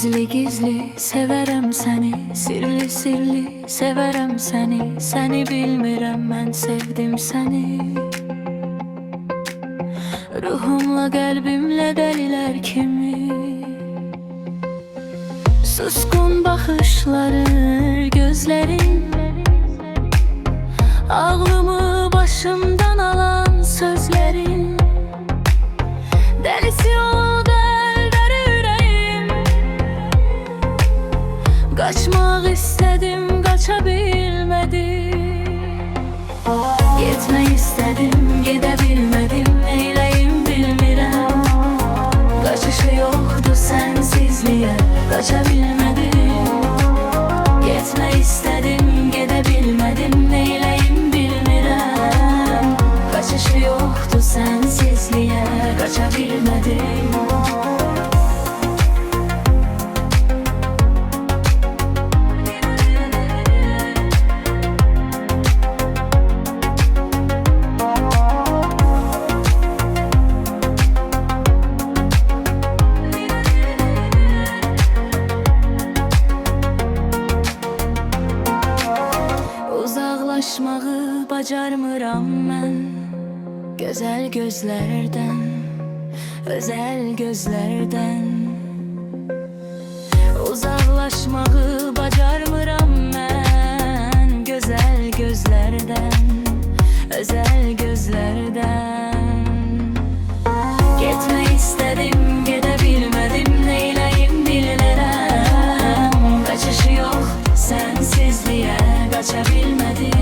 Gizli gizli severəm səni, sirli sirli severəm səni. Səni bilmirəm, mən sevdim səni. Ruhumla, qəlbimlə dəlilər kimi. Suskun baxışların, gözlərin, ağlımı başımdan alan sözlerin. Dəlisi oldu əlləri ürəyim. Qaçmaq istədim, qaça bilmədim. Getmək istədim, gedə bilmədim. Neyləyim bilmirəm. Qaçışı yoxdu sənsizliyə, qaça bilmədim. Getmək istədim, gedə bilmədim. Neyləyim bilmirəm. Qaçışı yoxdu sənsizliyə, qaça bilmədim. Uzaqlaşmağı bacarmıram mən gözəl gözlərdən, özəl gözlərdən. Uzaqlaşmağı bacarmıram mən gözəl gözlərdən, özəl gözlərdən. Getmək istədim, gedə bilmədim. Neyləyim bilmirəm. Qaçışı yox sənsizliyə, qaça bilmədim.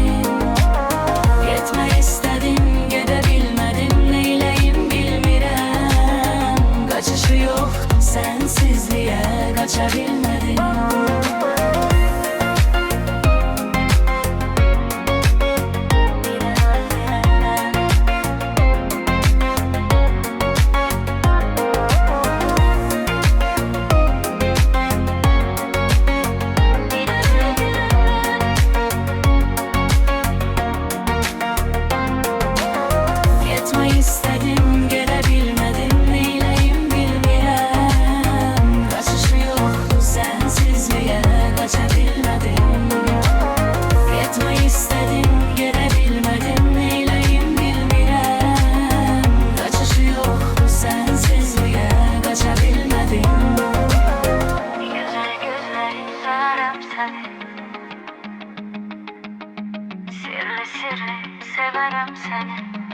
Getmək istədim, gedə bilmədim. Neyləyim bilmirəm. Qaçışı yox sənsizliyə, qaça bilmədim. İstədim, gedə bilmədim. Neyləyim bilmirəm. Qaçışı yoxdu sənsizliyə, qaça bilmədim. Getmək istədim, gedə bilmədim. Neyləyim bilmirəm. Qaçışı yoxdu sənsizliyə, qaça bilmədim. Gözəl gözlərin severəm səni, sirli sirli severəm səni.